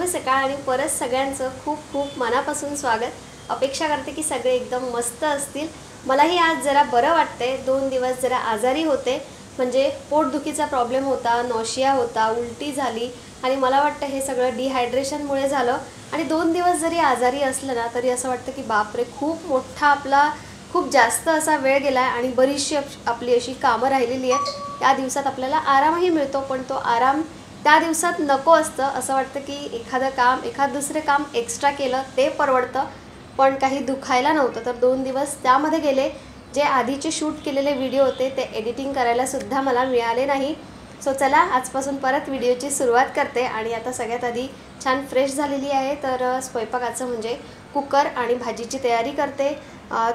सकाळ आणि परत सगळ्यांचं खूप खूप मनापासून स्वागत. अपेक्षा करते की सगळे एकदम मस्त असतील. मलाही आज जरा बरं वाटतंय. 2 दिवस जरा आजारी होते, म्हणजे पोटदुखीचा प्रॉब्लेम होता, नॉशिया होता, उलटी झाली आणि मला वाटतं हे सगळं डिहायड्रेशनमुळे झालं. आणि 2 दिवस जरी आजारी असलं ना तरी असं वाटतं की बापरे, खूप मोठा आपला खूप जास्त असा वेळ गेलाय आणि बरीचशी आपली अशी कामं राहिलेली आहेत. या दिवसात आपल्याला आरामही मिळतो, पण तो आराम त्या दिवसात नको असतं. असं वाटतं की एखाद दुसरे काम एक्स्ट्रा केलं ते परवडतं, पण काही दुखायला नव्हतं. तर 2 दिवस त्यामध्ये गेले. जे आधीचे शूट केलेले व्हिडिओ होते ते एडिटिंग करायला सुद्धा मला मिळाले नाही. सो चला, आजपासून परत व्हिडिओची सुरुवात करते. आणि आता सगळ्यात आधी छान फ्रेश झालेली आहे, तर स्वयंपाकाचं म्हणजे कुकर आणि भाजीची तयारी करते.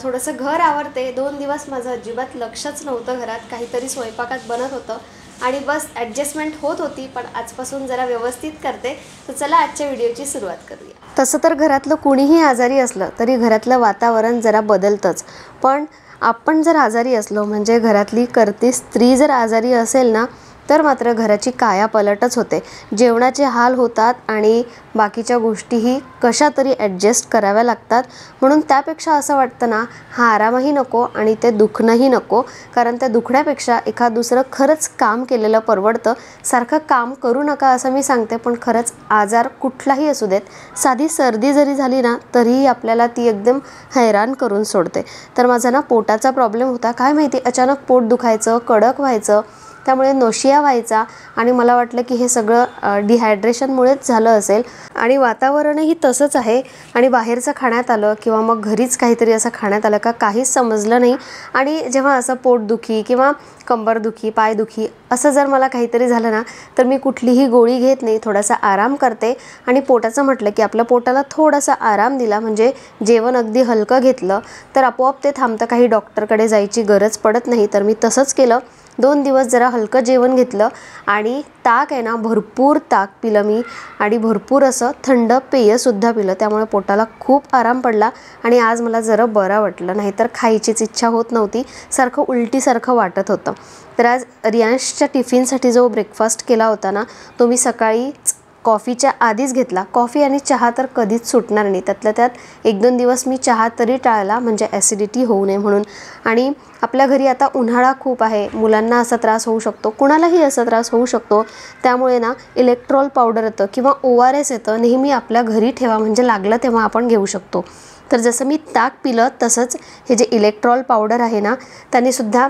थोडंसं घर आवरते. 2 दिवस माझं अजिबात लक्षच नव्हतं घरात, काहीतरी स्वयंपाकात बनत होतं आणि बस ॲडजस्टमेंट होत होती. पण आजपासून जरा व्यवस्थित करते. तर चला, आजच्या व्हिडिओची सुरुवात करूया. तसं तर घरातलं कुणीही आजारी असलं तरी घरातलं वातावरण जरा बदलतंच, पण आपण जर आजारी असलो, म्हणजे घरातली करती स्त्री जर आजारी असेल ना, तर मात्र घराची कायापलटच होते. जेवणाचे हाल होतात आणि बाकीच्या गोष्टीही कशा तरी ॲडजस्ट कराव्या लागतात. म्हणून त्यापेक्षा असं वाटतं ना, हा आरामही नको आणि ते दुखणंही नको, कारण त्या दुखण्यापेक्षा एखाद दुसरं खरंच काम केलेलं परवडतं. सारखं काम करू नका असं मी सांगते, पण खरंच आजार कुठलाही असू देत, साधी सर्दी जरी झाली ना तरीही आपल्याला ती एकदम हैराण करून सोडते. तर माझा ना पोटाचा प्रॉब्लेम होता. काय माहिती, अचानक पोट दुखायचं, कडक व्हायचं, त्यामुळे नॉशिया व्हायचा आणि मला वाटलं की हे सगळं डिहायड्रेशनमुळेच झालं असेल. आणि वातावरणही तसंच आहे. आणि बाहेरचं खाण्यात आलं किंवा मग घरीच काहीतरी असं खाण्यात आलं का काहीच समजलं नाही. आणि जेव्हा असं पोटदुखी किंवा कंबरदुखी, पायदुखी असं जर मला काहीतरी झालं ना, तर मी कुठलीही गोळी घेत नाही, थोडासा आराम करते. आणि पोटाचं म्हटलं की आपल्या पोटाला थोडासा आराम दिला, म्हणजे जेवण अगदी हलकं घेतलं तर आपोआप ते थांबतं. काही डॉक्टरकडे जायची गरज पडत नाही. तर मी तसंच केलं. 2 दिवस जरा हलकं जेवण घेतलं आणि ताक आहे ना, भरपूर ताक पिलं मी आणि भरपूर असं थंड पेयसुद्धा पिलं. त्यामुळे पोटाला खूप आराम पडला आणि आज मला जरा बरं वाटलं. नाहीतर खायचीच इच्छा होत नव्हती, सारखं उलटीसारखं वाटत होतं. तर आज रियांशच्या टिफिनसाठी जो ब्रेकफास्ट केला होता ना, तो मी सकाळीच कॉफीच्या आधीच घेतला. कॉफी आणि चहा तर कधीच सुटणार नाही. त्यातल्या त्यात 1-2 दिवस मी चहा तरी टाळला, म्हणजे ॲसिडिटी होऊ नये म्हणून. आणि आपल्या घरी आता उन्हाळा खूप आहे, मुलांना असा त्रास होऊ शकतो, कुणालाही असा त्रास होऊ शकतो. त्यामुळे ना इलेक्ट्रॉल पावडर येतं किंवा ORS येतं, नेहमी आपल्या घरी ठेवा, म्हणजे लागलं तेव्हा आपण घेऊ शकतो. तर जसं मी ताक पिलं तसंच हे जे इलेक्ट्रॉल पावडर आहे ना, त्यानेसुद्धा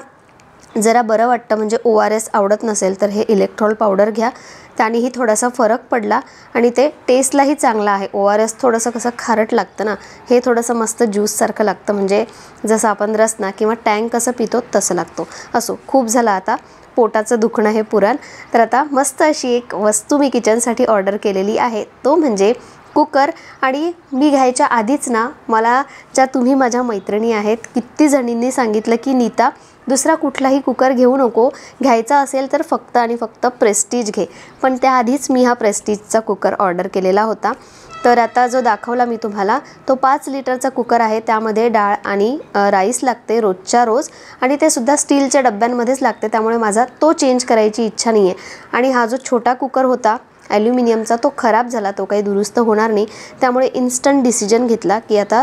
जरा बरं वाटतं. म्हणजे ORS आवडत नसेल तर हे इलेक्ट्रॉल पावडर घ्या, त्यानेही थोडासा फरक पडला. आणि ते टेस्टलाही चांगलं आहे. ORS थोडंसं कसं खारट लागतं ना, हे थोडंसं मस्त ज्यूससारखं लागतं, म्हणजे जसं आपण रसना किंवा टँक कसं पितो तसं लागतो. असो, खूप झालं आता पोटाचं दुखणं हे पुराण. तर आता मस्त अशी एक वस्तू मी किचनसाठी ऑर्डर केलेली आहे, तो म्हणजे कुकर. आणि मी घ्यायच्या आधीच ना, मला ज्या तुम्ही माझ्या मैत्रिणी आहेत, किती जणींनी सांगितलं की नीता, दुसरा कुठलाही कुकर घेऊ नको, घ्यायचा असेल तर फक्त आणि फक्त प्रेस्टीज घे. पण त्याआधीच मी हा प्रेस्टीजचा कुकर ऑर्डर केलेला होता. तर आता जो दाखवला मी तुम्हाला, तो 5 लिटरचा कुकर आहे. त्यामध्ये डाळ आणि राईस लागते रोजच्या रोज, आणि ते सुद्धा स्टीलच्या डब्यांमध्येच लागते. त्यामुळे माझा तो चेंज करायची इच्छा नाही आहे. आणि हा जो छोटा कुकर होता ॲल्युमिनियमचा, तो खराब झाला, तो काही दुरुस्त होणार नाही. त्यामुळे इन्स्टंट डिसिजन घेतला की आता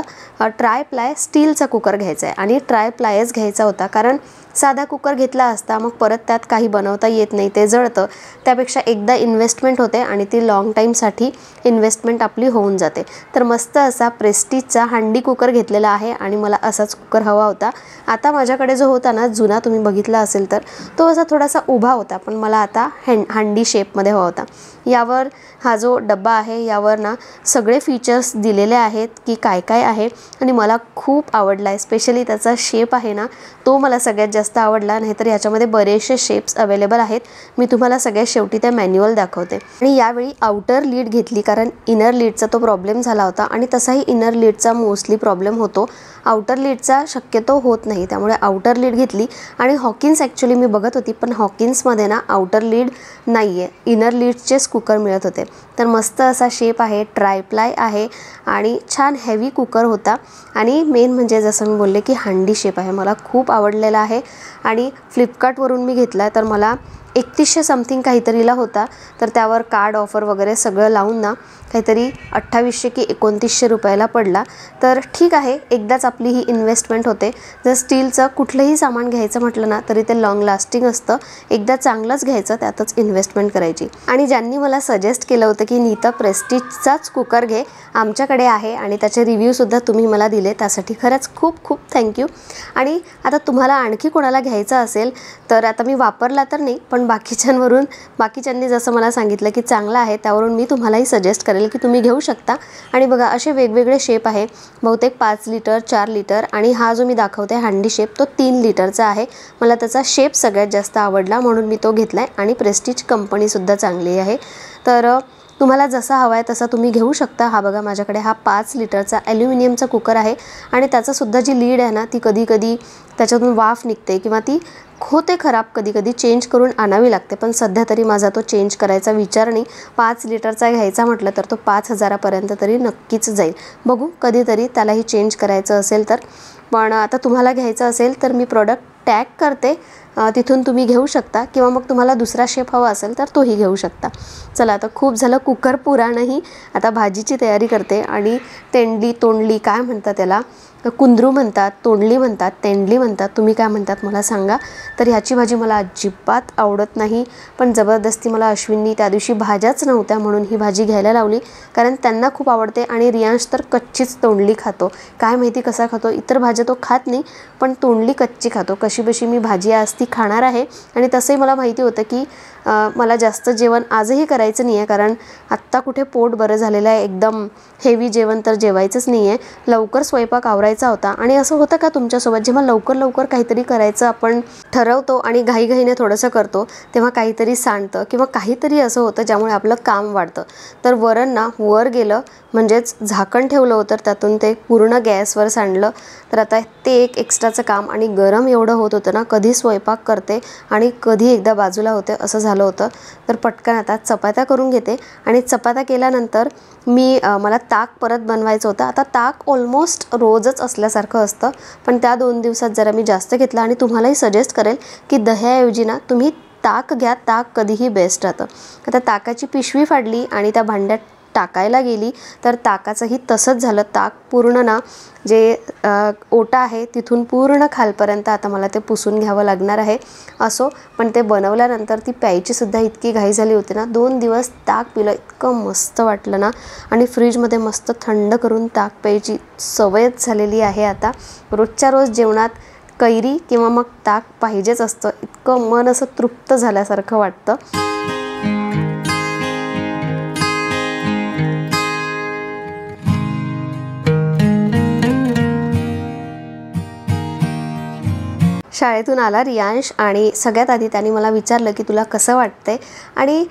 ट्राय प्लाय स्टीलचा कुकर घ्यायचा आहे. आणि ट्राय प्लायच घ्यायचा होता, कारण साधा कुकर घेतला असता मग परत त्यात काही बनवता येत नाही, ते जळतं. त्यापेक्षा एकदा इन्व्हेस्टमेंट होते आणि ती लाँग टाईमसाठी इन्व्हेस्टमेंट आपली होऊन जाते. तर मस्त असा प्रेस्टीजचा हंडी कुकर घेतलेला आहे आणि मला असाच कुकर हवा होता. आता माझ्याकडे जो होता ना जुना, तुम्ही बघितला असेल तर, तो असा थोडासा उभा होता, पण मला आता हंडी शेपमध्ये हवा होता. यावर हा जो डब्बा आहे यावर ना सगळे फीचर्स दिलेले आहेत की काय काय आहे, आणि मला खूप आवडला आहे. स्पेशली त्याचा शेप आहे ना, तो मला सगळ्यात जास्त आवडला. नाहीतर याच्यामध्ये बरेचसे शेप्स अवेलेबल आहेत. मी तुम्हाला सगळ्यात शेवटी त्या मॅन्युअल दाखवते. आणि यावेळी आउटर लीड घेतली, कारण इनर लीडचा तो प्रॉब्लेम झाला होता. आणि तसाही इनर लीडचा मोस्टली प्रॉब्लेम होतो, आउटर लीडचा शक्यतो होत नाही. त्यामुळे आउटर लीड घेतली. आणि हॉकिन्स ॲक्च्युली मी बघत होती, पण हॉकिन्समध्ये ना आउटर लीड नाही आहे, इनर लीडचेच कुकर मिळत होते. तर मस्त असा शेप आहे, ट्रायप्लाय आहे आणि छान हेवी कुकर होता. आणि मेन म्हणजे जसं मी बोलले की हंडी शेप आहे, मला खूप आवडलेला आहे. आणि फ्लिपकार्टवरून मी घेतला आहे, तर मला 3100 समथिंग काहीतरीला होता. तर त्यावर कार्ड ऑफर वगैरे सगळं लावून ना काहीतरी 2800 की 2900 रुपयाला पडला। तर ठीक आहे, एकदाच आपली ही इन्व्हेस्टमेंट होते। जर स्टीलचं कुठलंही सामान घ्यायचं म्हटलं ना तरी ते लॉंग लास्टिंग असतं, एकदा चांगलंच घ्यायचं, त्यातच इन्व्हेस्टमेंट करायची। आणि ज्यांनी मला सजेस्ट केलं होतं की नीता प्रेस्टिजचाच कुकर घे, आमच्याकडे आहे आणि त्याचे रिव्ह्यूसुद्धा तुम्ही मला दिले, त्यासाठी खरंच खूप खूप थँक्यू। आणि आता तुम्हाला आणखी कोणाला घ्यायचं असेल तर आता मी वापरला तर नाही, पण बाकीच्यांनी जसं मला सांगितलं की चांगलं आहे, त्यावरून मी तुम्हालाही सजेस्ट करेल की तुम्ही घेऊ शकता। आणि बघा असे वेगवेगळे शेप आहे, बहुतेक 5 लिटर 4 लिटर आणि हा जो मी दाखवते हँडी शेप तो 3 लिटरचा आहे। मला त्याचा शेप सगळ्यात जास्त आवडला म्हणून मी तो घेतलाय आणि प्रेस्टिज कंपनीसुद्धा चांगली आहे। तर तुम्हाला जसा हवा आहे तसा तुम्ही घेऊ शकता। हा बघा माझ्याकडे हा 5 लिटरचा ॲल्युमिनियमचा कुकर आहे आणि त्याचासुद्धा जी लीड आहे ना ती कधी कधी त्याच्यातून वाफ निघते किंवा ती होते खराब, कधी कधी चेंज करून आणावी लागते, पण सध्या तरी माझा तो चेंज करायचा विचार नाही। 5 लिटरचा घ्यायचा म्हटलं तर तो 5000पर्यंत तरी नक्कीच जाईल, बघू कधीतरी त्यालाही चेंज करायचं असेल तर। पण आता तुम्हाला घ्यायचं असेल तर मी प्रोडक्ट टॅग करते, तिथून तुम्ही घेऊ शकता किंवा मग तुम्हाला दुसरा शेप हवा असेल तर तोही घेऊ शकता। चला आता खूप झालं कुकर पुराणही, आता भाजीची तयारी करते। आणि तोंडली काय म्हणतात त्याला, कुंद्रू म्हणतात, तोंडली म्हणतात, तेंडली म्हणतात, तुम्ही काय म्हणतात मला सांगा। तर ह्याची भाजी मला अजिबात आवडत नाही, पण जबरदस्ती मला अश्विननी त्या दिवशी भाज्याच नव्हत्या म्हणून ही भाजी घ्यायला लावली, कारण त्यांना खूप आवडते। आणि रियांश तर कच्चीच तोंडली खातो, काय माहिती कसा खातो, इतर भाज्या तो खात नाही पण तोंडली कच्ची खातो। कशी बशी मी भाजी आज ती खाणार आहे आणि तसंही मला माहिती होतं की मला जास्त जेवण आजही करायचं नाही आहे, कारण आत्ता कुठे पोट बरं झालेलं आहे, एकदम हेवी जेवण तर जेवायचंच नाही आहे, लवकर स्वयंपाक आवरायचा होता। आणि असं होतं का तुमच्यासोबत, जेव्हा लवकर काहीतरी करायचं आपण ठरवतो आणि घाईघाईने थोडंसं करतो तेव्हा काहीतरी सांडतं किंवा काहीतरी असं होतं ज्यामुळे आपलं काम वाढतं। तर वरण ना वर गेलं, म्हणजेच झाकण ठेवलं होतं त्यातून ते पूर्ण गॅसवर सांडलं। तर आता ते एक एक्स्ट्राचं काम, आणि गरम एवढं होत होतं ना, कधी स्वयंपाक करते आणि कधी एकदा बाजूला होते असं झालं होतं। तर पटकन आता चपात्या करून घेते आणि चपात्या केल्यानंतर मला ताक परत बनवायचं होतं। आता ताक ऑलमोस्ट रोजच असल्यासारखं असतं, पण त्या 2 दिवसात जरा मी जास्त घेतलं आणि तुम्हालाही सजेस्ट करेल की दह्याऐवजी ना तुम्ही ताक घ्या, ताक कधीही बेस्ट राहतं। आता ताकाची पिशवी फाडली आणि त्या भांड्यात टाकायला गेली तर ताकाचंही तसंच झालं, ताक पूर्ण ना जे ओटा आहे तिथून पूर्ण खालपर्यंत आता मला ते पुसून घ्यावं लागणार आहे। असो, पण ते बनवल्यानंतर ती प्यायची सुद्धा इतकी घाई झाली होती ना, 2 दिवस ताक पिलं, इतकं मस्त वाटलं ना। आणि फ्रीजमध्ये मस्त थंड करून ताक प्यायची सवयच झालेली आहे आता। रोजच्या रोज जेवणात कैरी किंवा मग ताक पाहिजेच असतं, इतकं मन असं तृप्त झाल्यासारखं वाटतं। शाळेतून आला रियांश आणि सगळ्यात आधी त्यांनी मला विचारलं की तुला कसं वाटतंय। आणि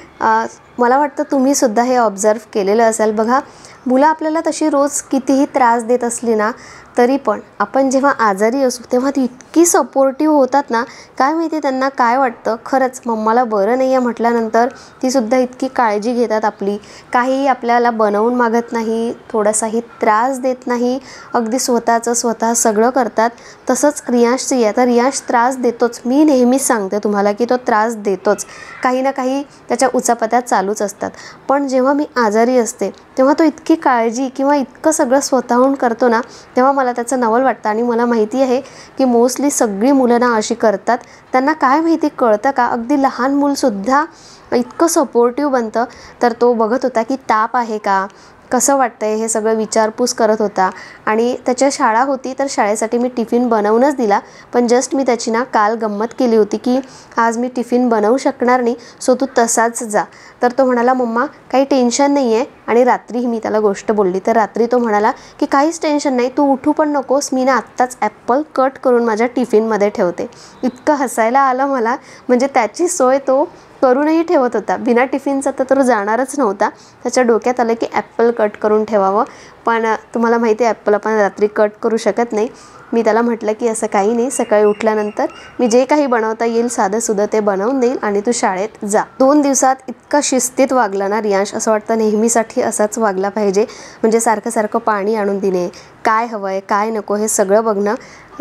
मला वाटतं तुम्हीसुद्धा हे ऑब्झर्व केलेलं असेल। बघा, मुलं आपल्याला तशी रोज कितीही त्रास देत असली ना तरी पण आपण जेव्हा आजारी असू तेव्हा ती इतकी सपोर्टिव्ह होतात ना, काय माहिती त्यांना काय वाटतं। खरंच मम्माला बरं नाही आहे म्हटल्यानंतर तीसुद्धा इतकी काळजी घेतात आपली, काहीही आपल्याला बनवून मागत नाही, थोडासाही त्रास देत नाही, अगदी स्वतः सगळं करतात। तसंच रियांशची आहे, तर रियांश त्रास देतोच, मी नेहमीच सांगते तुम्हाला की तो त्रास देतोच, काही ना काही त्याच्या उचापत्या चालूच असतात। पण जेव्हा मी आजारी असते तेव्हा तो इतकी काळजी किंवा इतकं सगळं स्वतःहून करतो ना, तेव्हा मला त्याचं नवल वाटतं। आणि मला माहिती आहे की मोस्टली सगळी मुलं ना अशी करतात, त्यांना काय माहिती कळतं का, अगदी लहान मूलसुद्धा इतकं सपोर्टिव्ह बनतं। तर तो बघत होता की ताप आहे का, कसं वाटतंय, हे सगळं विचारपूस करत होता। आणि त्याच्या शाळा होती तर शाळेसाठी मी टिफिन बनवूनच दिला, पण जस्ट मी त्याची ना काल गंमत केली होती की आज मी टिफिन बनवू शकणार नाही, सो तू तसाच जा। तर तो म्हणाला मम्मा काही टेन्शन नाही आहे, आणि रात्रीही मी त्याला गोष्ट बोलली तर रात्री तो म्हणाला की काहीच टेन्शन नाही, तू उठू पण नकोस, मी ना आत्ताच ॲपल कट करून माझ्या टिफिनमध्ये ठेवते। इतकं हसायला आलं मला, म्हणजे त्याची सोय तो करूनही ठेवत होता, बिना टिफिनचा तर तो जाणारच नव्हता। त्याच्या डोक्यात आलं की ॲपल कट करून ठेवावं, पण तुम्हाला माहिती आहे ॲपल आपण रात्री कट करू शकत नाही। मी त्याला म्हटलं की असं काही नाही, सकाळी उठल्यानंतर मी जे काही बनवता येईल साधंसुधं ते बनवून देईल आणि तू शाळेत जा। 2 दिवसात इतका शिस्तीत वागला ना रियांश, असं वाटतं नेहमीसाठी असाच वागला पाहिजे, म्हणजे सारखं पाणी आणून देणे, काय हवं आहे काय नको हे सगळं बघणं।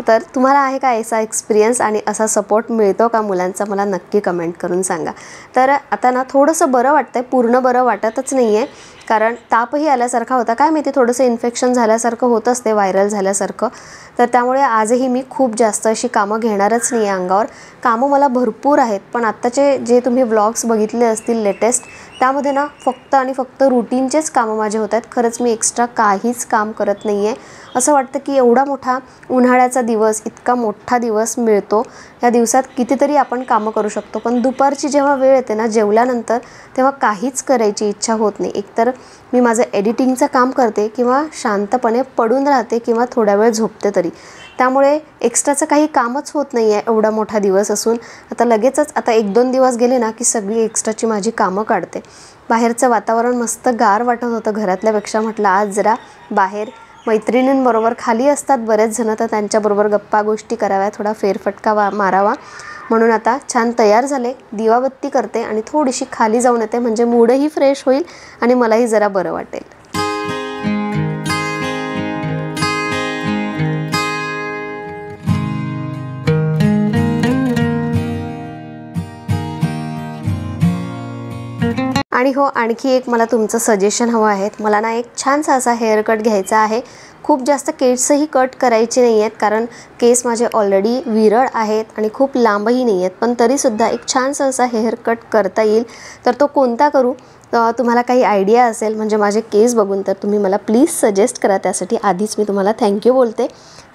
तर तुम्हाला आहे का असा एक्सपिरियन्स आणि असा सपोर्ट मिळतो का मुलांचा, मला नक्की कमेंट करून सांगा। तर आता ना थोडंसं बरं वाटतंय, पूर्ण बरं वाटतच नाही आहे, कारण तापही आल्यासारखा होता. काय माहिती थोडंसं इन्फेक्शन झाल्यासारखं होत असते, व्हायरल झाल्यासारखं. तर त्यामुळे आजही मी खूप जास्त अशी कामं घेणारच नाही आहे अंगावर. कामं मला भरपूर आहेत, पण आत्ताचे जे तुम्ही व्लॉग्स बघितले असतील लेटेस्ट, त्यामध्ये ना फक्त आणि फक्त रुटीनचेच कामं माझे होत आहेत. खरंच मी एक्स्ट्रा काहीच काम करत नाही आहे. असं वाटतं की एवढा मोठा उन्हाळ्याचा दिवस, इतका मोठा दिवस मिळतो, या दिवसात कितीतरी आपण कामं करू शकतो. पण दुपारची जेव्हा वेळ येते ना, जेवल्यानंतर, तेव्हा काहीच करायची इच्छा होत नाही. एकतर मी माझं एडिटिंगचं काम करते किंवा शांतपणे पडून राहते किंवा थोडा वेळ झोपते तरी. त्यामुळे एक्स्ट्राचं काही कामच होत नाही आहे एवढा मोठा दिवस असून. आता लगेचच आता 1-2 दिवस गेले ना की सगळी एक्स्ट्राची माझी कामं काढते. बाहेरचं वातावरण मस्त गार वाटत होतं घरातल्यापेक्षा. म्हटलं आज जरा बाहेर मैत्रिणींबरोबर, खाली असतात बरेच जण, तर त्यांच्याबरोबर गप्पा गोष्टी कराव्या, थोडा फेरफटका मारावा. म्हणून आता छान तयार झाले, दिवाबत्ती करते आणि थोडीशी खाली जाऊन येते, म्हणजे मूडही फ्रेश होईल आणि मलाही जरा बरं वाटेल. आणि हो, आणखी एक मला तुमचं सजेशन हवं आहे. मला ना एक छानसा असा हेअर कट घ्यायचा आहे. खूप जास्त केसही कट करायचे नाही आहेत, कारण केस माझे ऑलरेडी विरळ आहेत आणि खूप लांबही नाही आहेत. पण तरीसुद्धा एक छानसा असा हेअर कट करता येईल. तर तो कोणता करू, तुम्हाला काही आयडिया असेल म्हणजे माझे केस बघून, तर तुम्ही मला प्लीज सजेस्ट करा. त्यासाठी आधीच मी तुम्हाला थँक्यू बोलते.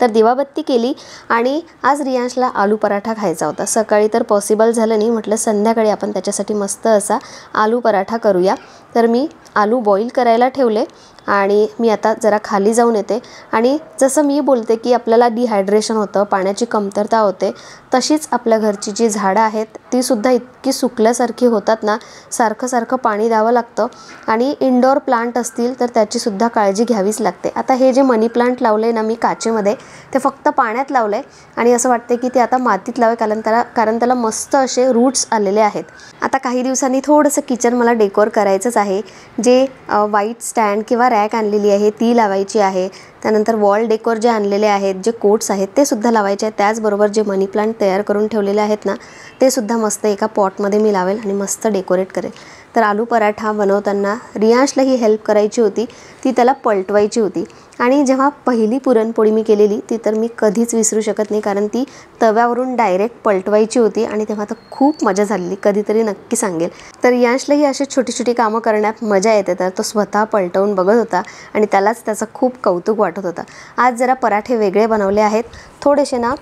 तर दिवाबत्ती केली आणि आज रियांशला आलू पराठा खायचा होता. सकाळी तर पॉसिबल झालं नाही, म्हटलं संध्याकाळी आपण त्याच्यासाठी मस्त असा आलू पराठा करूया. तर मी आलू बॉईल करायला ठेवले आणि मी आता जरा खाली जाऊन येते. आणि जसं मी बोलते की आपल्याला डिहायड्रेशन होतं, पाण्याची कमतरता होते, तशीच आपल्या घरची जी झाडं आहेत तीसुद्धा इतकी सुकल्यासारखी होतात ना, सारखं सारखं पाणी द्यावं लागतं. आणि इंडोर प्लांट असतील तर त्याचीसुद्धा काळजी घ्यावीच लागते. आता हे जे मनी प्लांट लावलं आहे ना मी काचेमध्ये, ते फक्त पाण्यात लावलं आहे आणि असं वाटते की ते आता मातीत लावे, कारण त्याला मस्त असे रूट्स आलेले आहेत. आता काही दिवसांनी थोडंसं किचन मला डेकोर करायचंच आहे. जे व्हाईट स्टँड किंवा रॅक आणलेली आहे ती लावायची आहे. त्यानंतर वॉल डेकोर जे आणलेले आहेत, जे कोट्स आहेत ते सुद्धा लावायचे आहेत. त्याचबरोबर जे मनी प्लांट तयार करून ठेवलेले आहेत ना, ते सुद्धा मस्त एका पॉटमध्ये मी लावेल आणि मस्त डेकोरेट करेल. तर आलू पराठा बनवताना रियांशलाही हेल्प करायची होती, ती त्याला पलटवायची होती. आणि जेव्हा पहिली पुरणपोळी मी केलेली ती तर मी कधीच विसरू शकत नाही, कारण ती तव्यावरून डायरेक्ट पलटवायची होती आणि तेव्हा तर खूप मजा झालेली. कधीतरी नक्की सांगेल. तर रियांशलाही अशी छोटी छोटी कामं करण्यात मजा येते, तर तो स्वतः पलटवून बघत होता आणि त्यालाच त्याचं खूप कौतुक वाटत होतं. आज जरा पराठे वेगळे बनवले आहेत. थोडेसे ना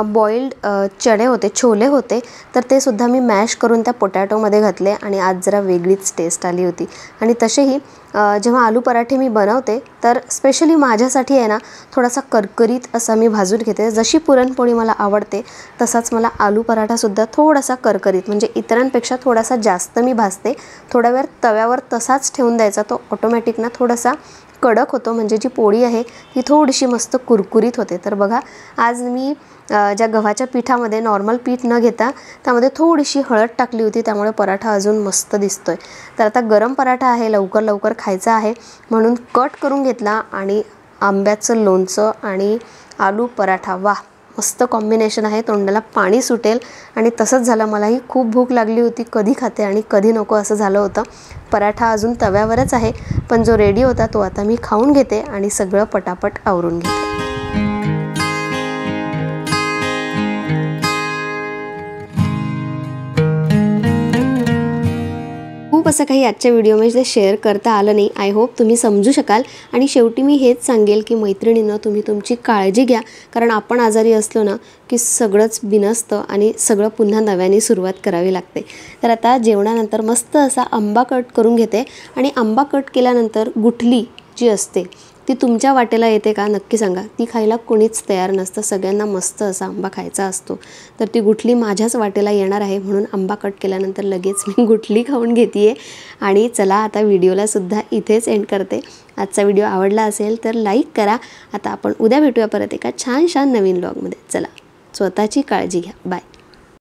बॉइल्ड चणे होते, छोले होते, तर ते सुद्धा मी मॅश करून त्या पोटॅटोमध्ये घातले आणि आज जरा वेगळीच टेस्ट आली होती. आणि तसेही जेव्हा आलू पराठे मी बनवते तर स्पेशली माझ्यासाठी आहे ना, थोडासा करकरीत असा मी भाजून घेते. जशी पुरणपोळी मला आवडते तसाच मला आलू पराठासुद्धा थोडासा करकरीत, म्हणजे इतरांपेक्षा थोडासा जास्त मी भाजते. थोडा वेळ तव्यावर तसाच ठेवून द्यायचा, तो ऑटोमॅटिक ना थोडासा कडक होतो, म्हणजे जी पोळी आहे ती थोडीशी मस्त कुरकुरीत होते. तर बघा, आज मी ज्या गव्हाच्या पिठामध्ये नॉर्मल पीठ न घेता त्यामध्ये थोडीशी हळद टाकली होती, त्यामुळे पराठा अजून मस्त दिसतोय. तर आता गरम पराठा आहे, लवकर लवकर खायचा आहे, म्हणून कट करून घेतला आणि आंब्याचं लोणचं आणि आलू पराठा, वाह मस्त कॉम्बिनेशन आहे. तोंडाला पाणी सुटेल. आणि तसंच झालं, मलाही खूप भूक लागली होती, कधी खाते आणि कधी नको असं झालं होतं. पराठा अजून तव्यावरच आहे, पण जो रेडी होता तो आता मी खाऊन घेते आणि सगळं पटापट आवरून घेते. खूप असं काही आजच्या व्हिडिओमध्ये शेअर करता आलं नाही. आय होप तुम्ही समजू शकाल. आणि शेवटी मी हेच सांगेल की मैत्रिणींनो, तुम्ही तुमची काळजी घ्या, कारण आपण आजारी असलो ना की सगळंच बिनसतं आणि सगळं पुन्हा नव्याने सुरुवात करावी लागते. तर आता जेवणानंतर मस्त असा आंबा कट करून घेते. आणि आंबा कट केल्यानंतर गुठली जी असते ती तुमच्या वाटेला येते का नक्की सांगा. ती खायला कोणीच तयार नसतं, सगळ्यांना मस्त असा आंबा खायचा असतो. तर ती गुठली माझ्याच वाटेला येणार आहे, म्हणून आंबा कट केल्यानंतर लगेच मी गुठली खाऊन घेते. आणि चला आता व्हिडिओला सुद्धा इथेच एंड करते. आजचा व्हिडिओ आवडला असेल तर लाईक करा. आता आपण उद्या भेटूया परत एका छान नवीन व्लॉगमध्ये. चला, स्वतःची काळजी घ्या. बाय.